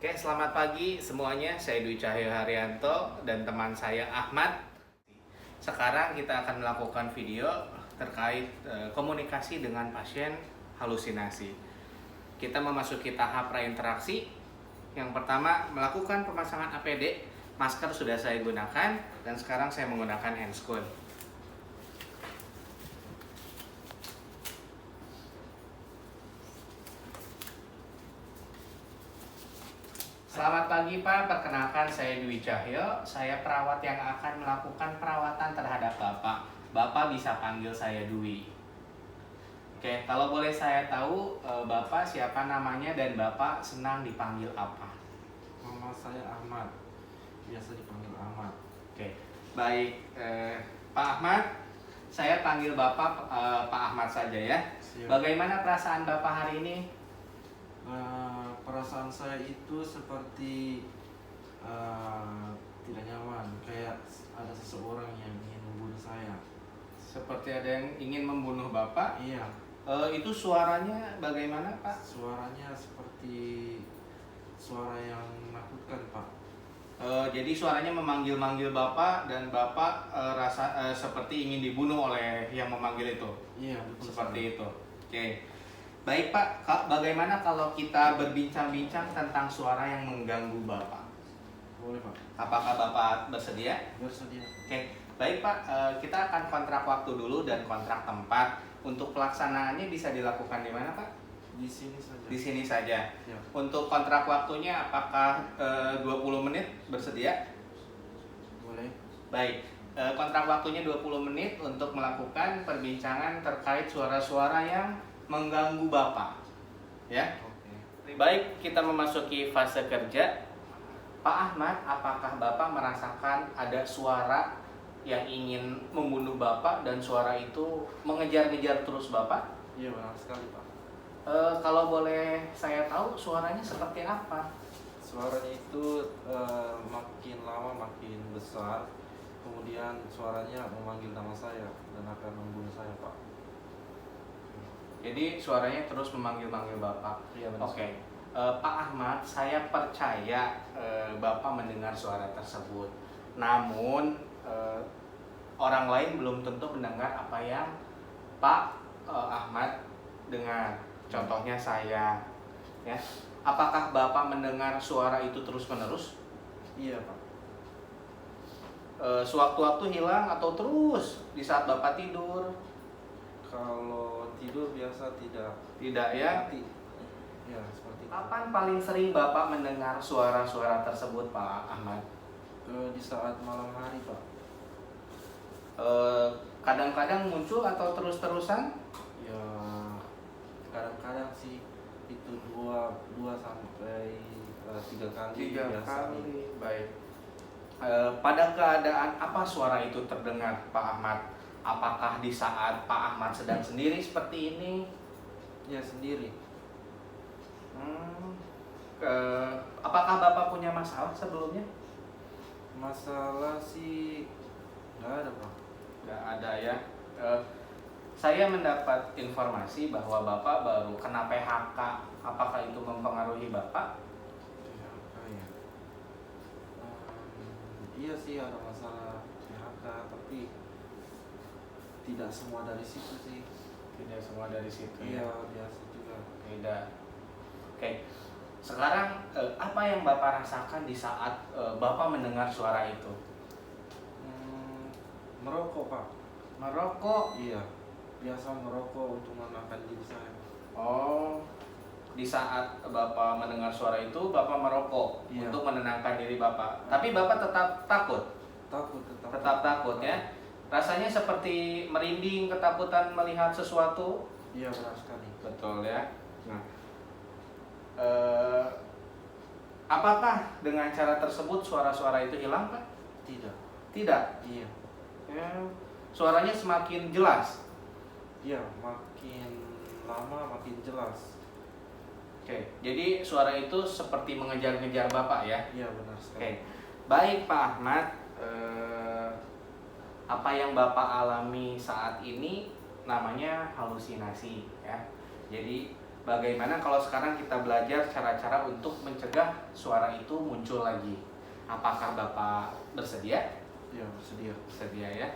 Oke, selamat pagi semuanya. Saya Dwi Cahyo Haryanto dan teman saya Ahmad. Sekarang kita akan melakukan video terkait komunikasi dengan pasien halusinasi. Kita memasuki tahap prainteraksi. Yang pertama, melakukan pemasangan APD. Masker sudah saya gunakan dan sekarang saya menggunakan handscoon. Selamat pagi Pak, perkenalkan saya Dwi Cahyo. Saya perawat yang akan melakukan perawatan terhadap Bapak. Bapak bisa panggil saya Dwi. Oke, kalau boleh saya tahu Bapak siapa namanya dan Bapak senang dipanggil apa? Nama saya Ahmad, biasa dipanggil Ahmad. Oke, baik Pak Ahmad, saya panggil Bapak Pak Ahmad saja ya. Siap. Bagaimana perasaan Bapak hari ini? Perasaan saya itu seperti tidak nyaman, kayak ada seseorang yang ingin membunuh saya. Seperti ada yang ingin membunuh Bapak. Iya, Itu suaranya bagaimana Pak? suaranya seperti suara yang menakutkan, Pak. Jadi suaranya memanggil-manggil Bapak dan Bapak seperti ingin dibunuh oleh yang memanggil itu. Iya, betul. Seperti itu. Oke. Baik Pak, bagaimana kalau kita berbincang-bincang tentang suara yang mengganggu Bapak? Boleh, Pak. Apakah Bapak bersedia? Bersedia. Oke. Baik Pak, kita akan kontrak waktu dulu dan kontrak tempat. Untuk pelaksanaannya bisa dilakukan di mana Pak? Di sini saja. Di sini saja. Ya. Untuk kontrak waktunya apakah 20 menit bersedia? Boleh. Baik, kontrak waktunya 20 menit untuk melakukan perbincangan terkait suara-suara yang mengganggu Bapak. Ya. Oke. Baik, kita memasuki fase kerja. Pak Ahmad, apakah Bapak merasakan ada suara yang ingin membunuh Bapak dan suara itu mengejar-ngejar terus Bapak? Iya, benar sekali, Pak. Kalau boleh saya tahu suaranya seperti apa? Suaranya itu makin lama makin besar, kemudian suaranya memanggil nama saya dan akan membunuh saya, Pak. Jadi suaranya terus memanggil-manggil Bapak. Iya, benar. Oke. Pak Ahmad, saya percaya Bapak mendengar suara tersebut. Namun orang lain belum tentu mendengar apa yang Pak Ahmad dengar. Contohnya saya, ya. Apakah Bapak mendengar suara itu terus-menerus? Iya, Pak. Sewaktu-waktu hilang atau terus di saat Bapak tidur? Kalau tidur biasa tidak. Tidak ya. Ya, seperti itu. Kapan paling sering Bapak mendengar suara-suara tersebut, Pak Ahmad? Di saat malam hari, Pak. Kadang-kadang muncul atau terus-terusan? Ya, kadang-kadang sih itu dua sampai 3 kali. Tiga biasa. kali. Baik. Pada keadaan apa suara itu terdengar, Pak Ahmad? Apakah di saat Pak Ahmad sedang sendiri seperti ini? Ya, sendiri. Apakah Bapak punya masalah sebelumnya? Masalah sih nggak ada, Pak. Nggak ada ya. Saya mendapat informasi bahwa Bapak baru kena PHK. Apakah itu mempengaruhi Bapak? PHK ya. Iya sih ada masalah PHK, tapi tidak semua dari situ sih. Tidak semua dari situ Iya, ya. biasa juga. Tidak. Oke. Sekarang apa yang Bapak rasakan di saat Bapak mendengar suara itu? Merokok, Pak. Merokok. Iya, biasa merokok untuk menenangkan diri saya. Oh. Di saat Bapak mendengar suara itu, Bapak merokok Iya. untuk menenangkan diri Bapak. Tapi Bapak tetap takut. Tetap takut ya. Rasanya seperti merinding, ketakutan melihat sesuatu. Iya, benar sekali. Betul ya. Nah, apakah dengan cara tersebut suara-suara itu hilang, Pak? Tidak. Tidak. Iya. Ya, suaranya semakin jelas. Iya, makin lama makin jelas. Oke, jadi suara itu seperti mengejar-ngejar Bapak ya. Iya, benar sekali. Oke, baik Pak Ahmad. Apa yang Bapak alami saat ini namanya halusinasi ya. Jadi bagaimana kalau sekarang kita belajar cara-cara untuk mencegah suara itu muncul lagi. Apakah Bapak bersedia? Ya, bersedia. Bersedia ya.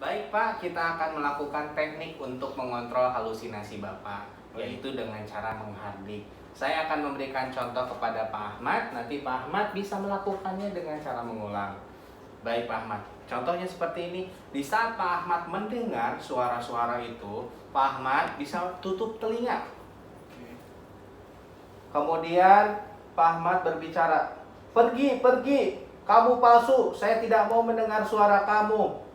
Baik Pak, kita akan melakukan teknik untuk mengontrol halusinasi Bapak, yaitu dengan cara menghardik. Saya akan memberikan contoh kepada Pak Ahmad, nanti Pak Ahmad bisa melakukannya dengan cara mengulang. Baik Pak Ahmad, contohnya seperti ini. Di saat Pak Ahmad mendengar suara-suara itu, Pak Ahmad bisa tutup telinga. Kemudian Pak Ahmad berbicara, "Pergi, pergi, kamu palsu, saya tidak mau mendengar suara kamu."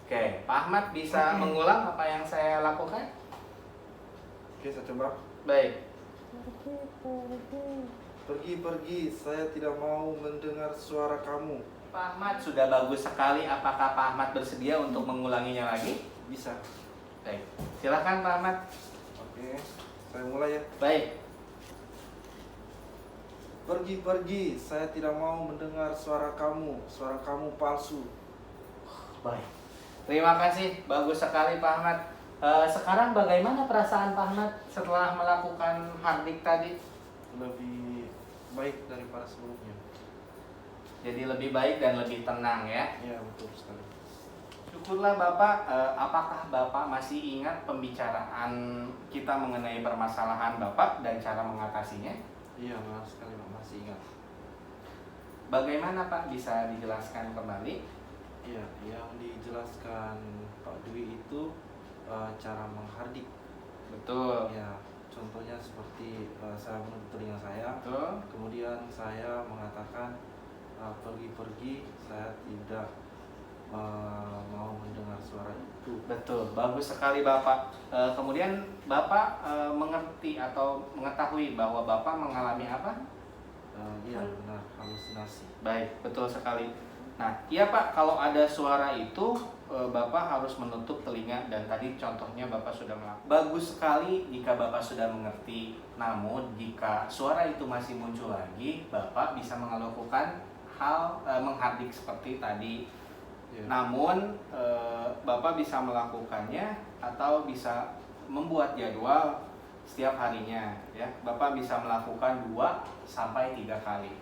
Oke, Pak Ahmad bisa mengulang apa yang saya lakukan? Oke, saya coba. Baik. Pergi, pergi, saya tidak mau mendengar suara kamu. Pak Ahmad sudah bagus sekali. Apakah Pak Ahmad bersedia untuk mengulanginya lagi? Bisa. Baik. Silakan Pak Ahmad. Oke, saya mulai ya. Baik. Pergi, pergi, saya tidak mau mendengar suara kamu palsu. Baik. Terima kasih. Bagus sekali Pak Ahmad. Sekarang bagaimana perasaan Pak Ahmad setelah melakukan hardik tadi? Lebih baik daripada sebelumnya. Jadi lebih baik dan lebih tenang ya. Ya, betul sekali. Syukurlah Bapak. Apakah Bapak masih ingat pembicaraan kita mengenai permasalahan Bapak dan cara mengatasinya? Iya, benar sekali Pak, masih ingat. Bagaimana Pak, bisa dijelaskan kembali? Iya, yang dijelaskan Pak Dwi itu cara menghardik. Betul. Ya, contohnya seperti saya menutup telinga saya, Betul. kemudian saya mengatakan pergi-pergi, saya tidak mau mendengar suara itu. Betul, bagus sekali Bapak. Kemudian Bapak mengerti atau mengetahui bahwa Bapak mengalami apa? Iya, benar, halusinasi. Baik, betul sekali. Nah, iya Pak, kalau ada suara itu Bapak harus menutup telinga dan tadi contohnya Bapak sudah melakukan. Bagus sekali jika Bapak sudah mengerti. Namun jika suara itu masih muncul lagi, Bapak bisa melakukan hal menghardik seperti tadi. Ya. Namun Bapak bisa melakukannya atau bisa membuat jadwal setiap harinya ya. Bapak bisa melakukan 2 sampai 3 kali.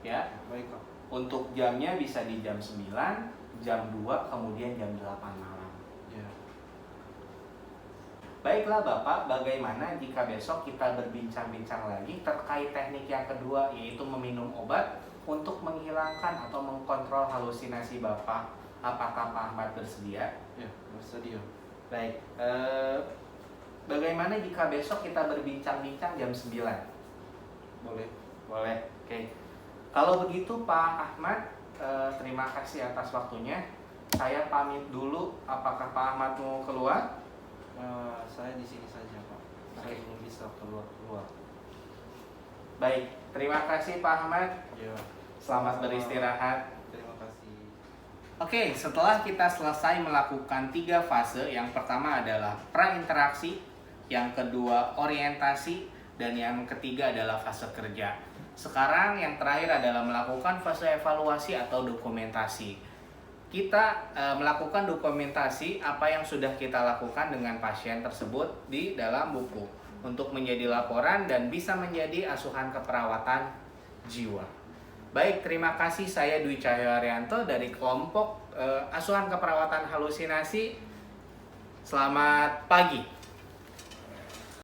Ya. Baik Pak. Untuk jamnya bisa di jam 9, jam 2, kemudian jam 8 malam. Ya. Baiklah Bapak, bagaimana jika besok kita berbincang-bincang lagi terkait teknik yang kedua, yaitu meminum obat untuk menghilangkan atau mengkontrol halusinasi Bapak. Apakah Pak Ahmad bersedia? Ya, bersedia. Baik, bagaimana jika besok kita berbincang-bincang jam 9? Boleh. Boleh, oke. Kalau begitu Pak Ahmad, terima kasih atas waktunya. Saya pamit dulu. Apakah Pak Ahmad mau keluar? Saya di sini saja Pak. Saya belum bisa keluar. Baik, terima kasih Pak Ahmad. Ya. Selamat beristirahat. Terima kasih. Oke, setelah kita selesai melakukan 3 fase, yang pertama adalah prainteraksi, yang kedua orientasi, dan yang ketiga adalah fase kerja. Sekarang yang terakhir adalah melakukan fase evaluasi atau dokumentasi. Kita melakukan dokumentasi apa yang sudah kita lakukan dengan pasien tersebut di dalam buku untuk menjadi laporan dan bisa menjadi asuhan keperawatan jiwa. Baik, terima kasih. Saya Dwi Cahyo Haryanto dari kelompok asuhan keperawatan halusinasi. Selamat pagi.